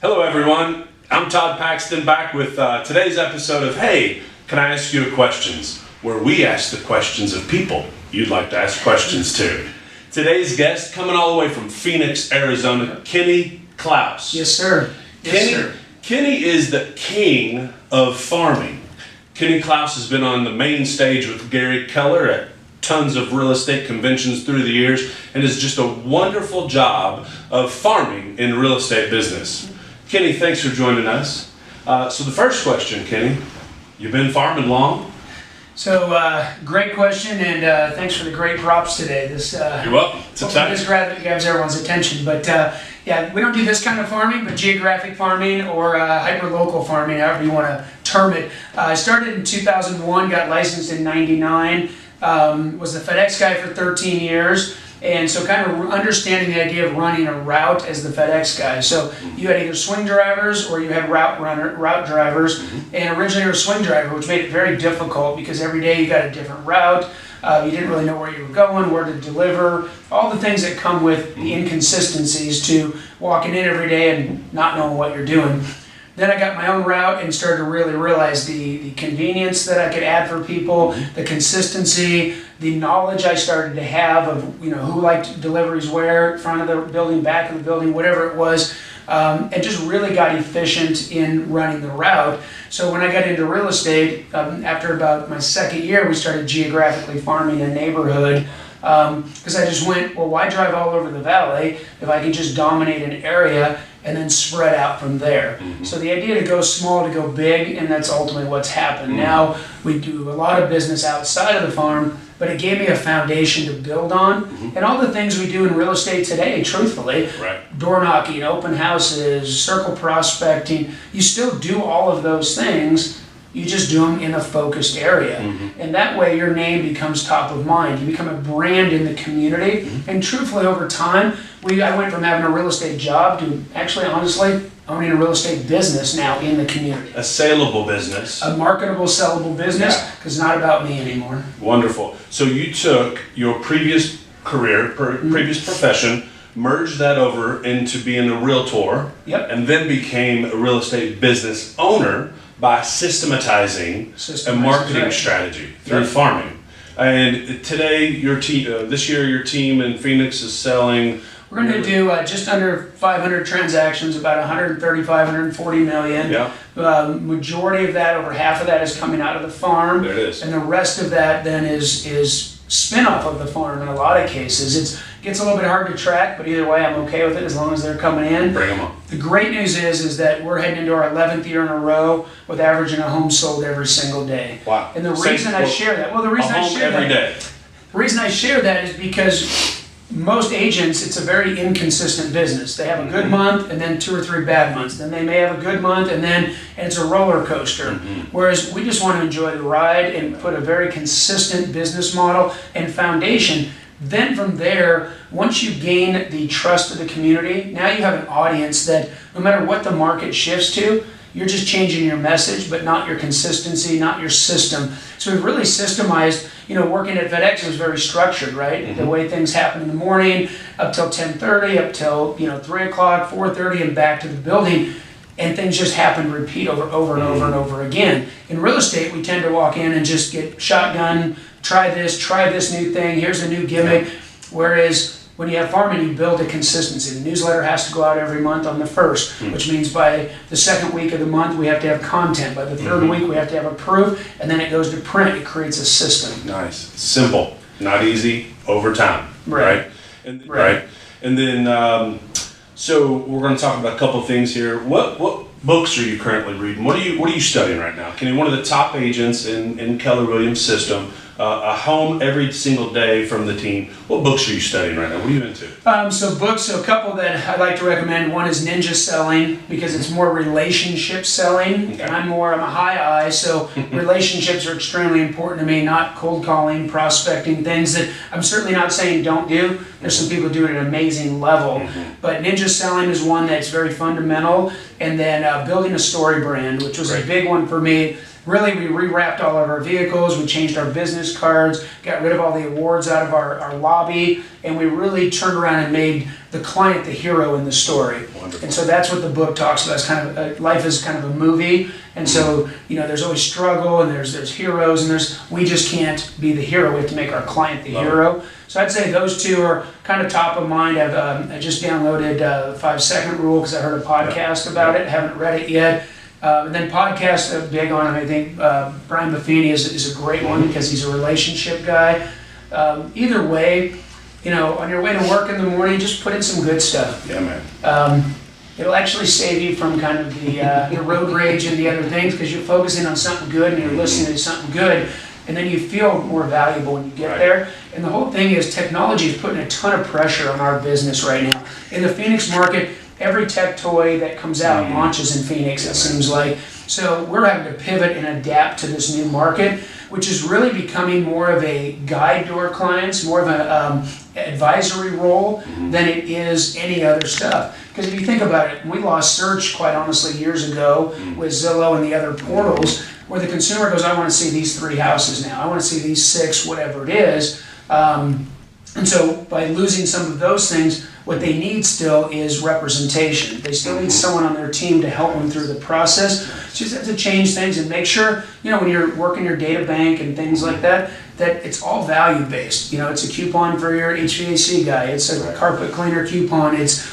Hello everyone, I'm Todd Paxton back with today's episode of Hey, Can I Ask You a Questions? Where we ask the questions of people you'd like to ask questions to. Today's guest coming all the way from Phoenix, Arizona, Klaus. Yes, sir. Yes, sir. Kenny is the king of farming. Klaus has been on the main stage with Gary Keller at tons of real estate conventions through the years and is just a wonderful job of farming in real estate business. Kenny, thanks for joining us. So the first question, Kenny, you've been farming long? So, great question, and thanks for the great props today. You're welcome. It's exciting. This graphic grabs everyone's attention, but yeah, we don't do this kind of farming, but geographic farming or hyper-local farming, however you want to term it. I started in 2001, got licensed in 99, was the FedEx guy for 13 years. And so kind of understanding the idea of running a route as the FedEx guy. So you had either swing drivers or you had route drivers. And originally you were a swing driver, which made it very difficult because every day you got a different route. You didn't really know where you were going, where to deliver, all the things that come with the inconsistencies to walking in every day and not knowing what you're doing. Then I got my own route and started to really realize the convenience that I could add for people, the consistency, the knowledge I started to have of who liked deliveries where, front of the building, back of the building, whatever it was, and just really got efficient in running the route. So when I got into real estate, after about my second year, we started geographically farming a neighborhood. Because I just went, well, why drive all over the valley if I could just dominate an area and then spread out from there? So the idea to go small to go big, and that's ultimately what's happened. Now we do a lot of business outside of the farm, but it gave me a foundation to build on. And all the things we do in real estate today, truthfully, door knocking, open houses, circle prospecting, you still do all of those things. You just do them in a focused area. And that way your name becomes top of mind. You become a brand in the community. And truthfully, over time, I went from having a real estate job to actually, honestly, owning a real estate business now in the community. A saleable business. A marketable, sellable business, because it's not about me anymore. Wonderful. So you took your previous career, previous profession, merged that over into being a realtor, and then became a real estate business owner by systematizing a marketing strategy through farming. And today, this year, your team in Phoenix is selling. We're going to do just under 500 transactions, about 135, 140 million. Yeah. Majority of that, over half of that, is coming out of the farm. There it is. And the rest of that then is spin-off of the farm in a lot of cases. It gets a little bit hard to track, but either way, I'm okay with it as long as they're coming in. Bring them on. The great news is that we're heading into our 11th year in a row with averaging a home sold every single day. Wow. And the reason I share that, the reason I share that is because most agents, it's a very inconsistent business. They have a good month and then 2 or 3 bad months. Then they may have a good month and it's a roller coaster. Whereas we just want to enjoy the ride and put a very consistent business model and foundation. Then from there, once you gain the trust of the community, now you have an audience that no matter what the market shifts to, you're just changing your message, but not your consistency, not your system. So we've really systemized, working at FedEx was very structured, right? The way things happen in the morning, up till 10:30, up till 3 o'clock, 4:30, and back to the building. And things just happen, repeat over and over and over again. In real estate, we tend to walk in and just get shotgun, try this new thing, here's a new gimmick. Whereas when you have farming, you build a consistency. The newsletter has to go out every month on the 1st, which means by the 2nd week of the month, we have to have content. By the 3rd week, we have to have a proof, and then it goes to print. It creates a system. Nice. Simple. Not easy. Over time. Right. And then, so we're going to talk about a couple of things here. What books are you currently reading? What are you studying right now? Kenny, one of the top agents in Keller Williams' system, a home every single day from the team. What books are you studying right now? What are you into? So a couple that I'd like to recommend. One is Ninja Selling, because it's more relationship selling. Okay. And I'm a high I, so relationships are extremely important to me, not cold calling, prospecting, things that I'm certainly not saying don't do. There's some people do it at an amazing level. But Ninja Selling is one that's very fundamental. And then Building a Story Brand, which was a big one for me. Really, we rewrapped all of our vehicles, we changed our business cards, got rid of all the awards out of our lobby, and we really turned around and made the client the hero in the story. Wonderful. Wonderful. And so that's what the book talks about. It's kind of life is kind of a movie, and so there's always struggle, and there's heroes, and we just can't be the hero. We have to make our client the hero. So I'd say those two are kind of top of mind. I just downloaded the 5-second rule because I heard a podcast about it. Haven't read it yet. And then podcasts are big on it. I think Brian Buffini is a great one because he's a relationship guy. Either way, on your way to work in the morning, just put in some good stuff. Yeah, man. It'll actually save you from kind of the road rage and the other things because you're focusing on something good and you're listening to something good, and then you feel more valuable when you get there. And the whole thing is technology is putting a ton of pressure on our business right now. In the Phoenix market, every tech toy that comes out launches in Phoenix, it seems like. So we're having to pivot and adapt to this new market, which is really becoming more of a guide to our clients, more of an advisory role than it is any other stuff. Because if you think about it, we lost search, quite honestly, years ago with Zillow and the other portals, where the consumer goes, I want to see these 3 houses now. I want to see these 6, whatever it is. And so by losing some of those things, what they need still is representation. They still need someone on their team to help them through the process. So you just have to change things and make sure, when you're working your data bank and things like that, that it's all value-based. It's a coupon for your HVAC guy. It's a carpet cleaner coupon. It's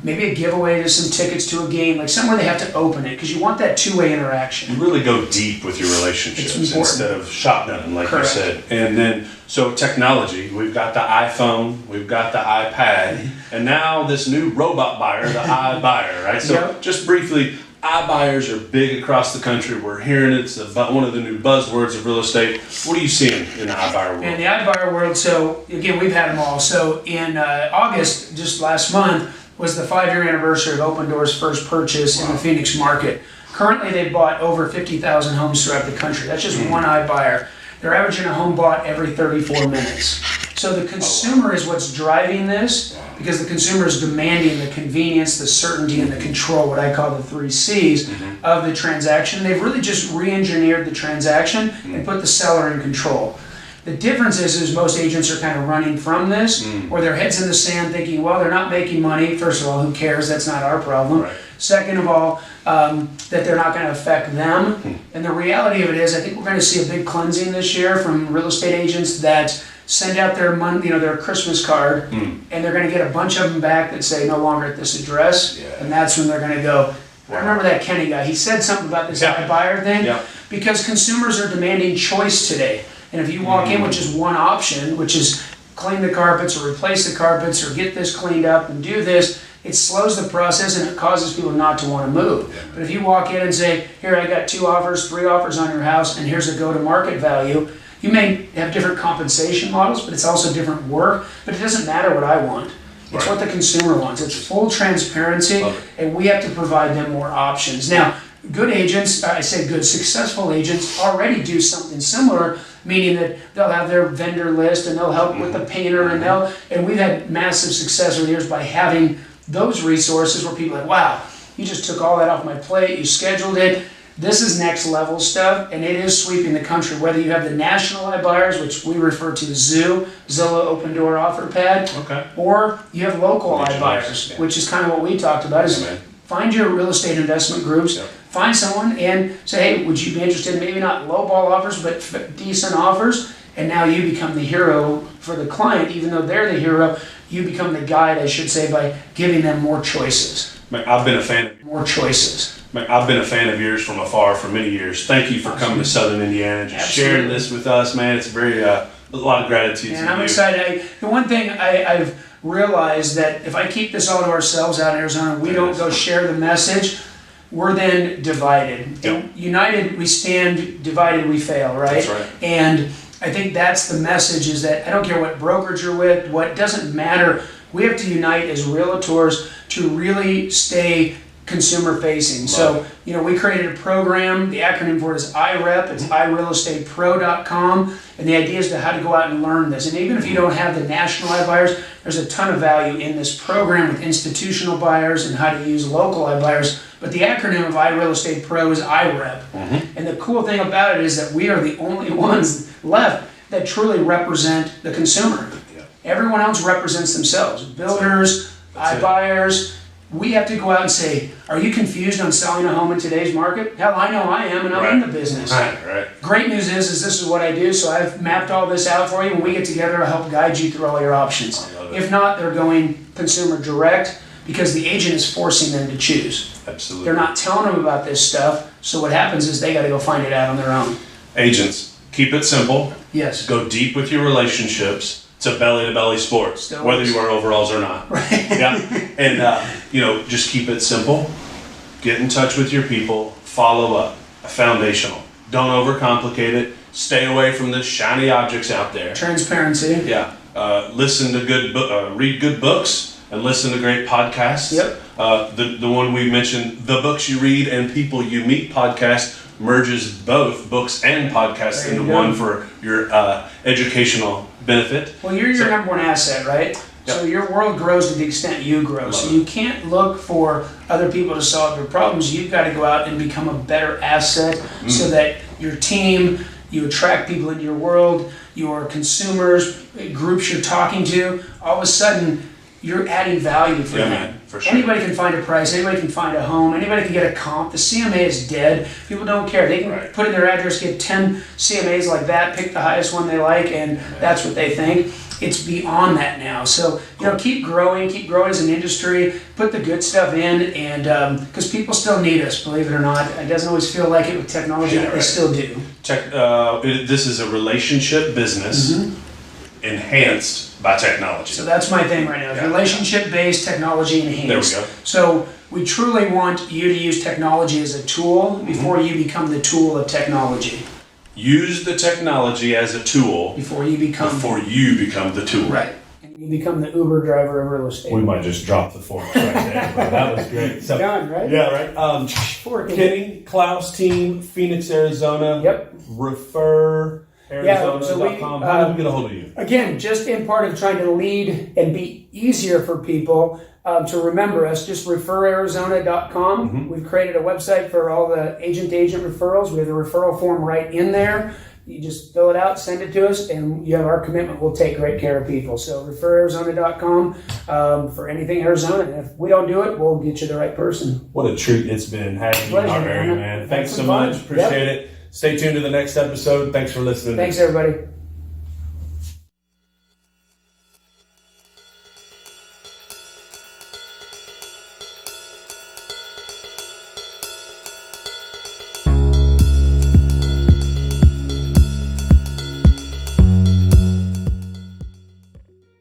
maybe a giveaway to some tickets to a game, like somewhere they have to open it, because you want that two-way interaction. You really go deep with your relationships instead of shotgun, like you said. And then, so technology, we've got the iPhone, we've got the iPad, and now this new robot buyer, the iBuyer, right? So just briefly, iBuyers are big across the country. We're hearing it's one of the new buzzwords of real estate. What are you seeing in the iBuyer world? In the iBuyer world, so again, we've had them all. So in August, just last month, was the 5-year anniversary of Open Door's first purchase in the Phoenix market. Currently, they've bought over 50,000 homes throughout the country. That's just one iBuyer. They're averaging a home bought every 34 minutes. So the consumer is what's driving this, because the consumer is demanding the convenience, the certainty, and the control, what I call the 3 C's of the transaction. They've really just re-engineered the transaction and put the seller in control. The difference is most agents are kind of running from this, or their heads in the sand thinking, well, they're not making money. First of all, who cares? That's not our problem. Right. Second of all, that they're not going to affect them. And the reality of it is, I think we're going to see a big cleansing this year from real estate agents that send out their money, their Christmas card, and they're going to get a bunch of them back that say no longer at this address, and that's when they're going to go. I remember that Kenny guy. He said something about this iBuyer thing, because consumers are demanding choice today. And if you walk in with just one option, which is clean the carpets or replace the carpets or get this cleaned up and do this, it slows the process and it causes people not to want to move. But if you walk in and say, here, I got 2 offers, 3 offers on your house, and here's a go-to-market value, you may have different compensation models, but it's also different work. But it doesn't matter what I want. It's what the consumer wants. It's full transparency, and we have to provide them more options. Now, good agents, I say good, successful agents already do something similar, meaning that they'll have their vendor list and they'll help with the painter, and we've had massive success over the years by having those resources where people are like, wow, you just took all that off my plate, you scheduled it. This is next level stuff, and it is sweeping the country. Whether you have the national iBuyers, which we refer to as Zillow Open Door Offer Pad, or you have local iBuyers, which is kind of what we talked about, is find your real estate investment groups, find someone and say, hey, would you be interested in maybe not lowball offers, but decent offers? And now you become the hero for the client. Even though they're the hero, you become the guide, I should say, by giving them more choices. I've been a fan of more choices. I've been a fan of yours from afar for many years. Thank you for coming to Southern Indiana and just sharing this with us, man. It's very a lot of gratitude. And I'm excited. The one thing I've realized that if I keep this all to ourselves out in Arizona, we don't go share the message, we're then divided. And united we stand, divided we fail, right? That's right. And I think that's the message, is that I don't care what brokerage you're with, what doesn't matter. We have to unite as realtors to really stay consumer facing. So, we created a program, the acronym for it is IREP, it's iRealEstatePro.com, and the idea is to how to go out and learn this. And even if you don't have the national iBuyers, there's a ton of value in this program with institutional buyers and how to use local iBuyers. But the acronym of iRealEstatePro is IREP. And the cool thing about it is that we are the only ones left that truly represent the consumer. Everyone else represents themselves. Builders, iBuyers, we have to go out and say, are you confused on selling a home in today's market? Hell, I know I am, and I'm in the business. Right. Great news is this is what I do, so I've mapped all this out for you. When we get together, I'll help guide you through all your options. If not, they're going consumer direct because the agent is forcing them to choose. Absolutely. They're not telling them about this stuff, so what happens is they got to go find it out on their own. Agents, keep it simple. Yes. Go deep with your relationships. It's a belly-to-belly sport, Still whether is. you wear overalls or not. Right. Yeah, and just keep it simple. Get in touch with your people. Follow up. Foundational. Don't overcomplicate it. Stay away from the shiny objects out there. Transparency. Yeah. Listen to read good books and listen to great podcasts. Yep. The one we mentioned, the books you read and people you meet podcast merges both books and podcasts into one for your educational benefit. Well, you're your number one asset, right? Yep. So your world grows to the extent you grow. So you can't look for other people to solve your problems. You've got to go out and become a better asset so that your team, you attract people into your world, your consumers, groups you're talking to, all of a sudden you're adding value for them. Man, for sure. Anybody can find a price, anybody can find a home, anybody can get a comp. The CMA is dead. People don't care. They can put in their address, get 10 CMAs like that, pick the highest one they like, and that's what they think. It's beyond that now. So, keep growing as an industry, put the good stuff in, and because people still need us, believe it or not. It doesn't always feel like it with technology, but they still do. This is a relationship business enhanced by technology. So that's my thing right now. Yeah. Relationship-based, technology enhanced. There we go. So we truly want you to use technology as a tool before you become the tool of technology. Use the technology as a tool Before you become the tool. right. And you become the Uber driver of real estate. We might just drop the forks right there, bro. That was great. So, Done, right? yeah, right. Kenny, Klaus team, Phoenix, Arizona. Yep. Refer Arizona.com. How did we get a hold of you? Again, just in part of trying to lead and be easier for people to remember us, just referarizona.com. We've created a website for all the agent-to-agent referrals. We have the referral form right in there. You just fill it out, send it to us, and you have our commitment. We'll take great care of people. So referarizona.com for anything Arizona. And if we don't do it, we'll get you the right person. What a treat it's been having you Pleasure, in our area, man. man. Thanks so Fun. much. Appreciate it. Stay tuned to the next episode. Thanks for listening. Thanks, everybody.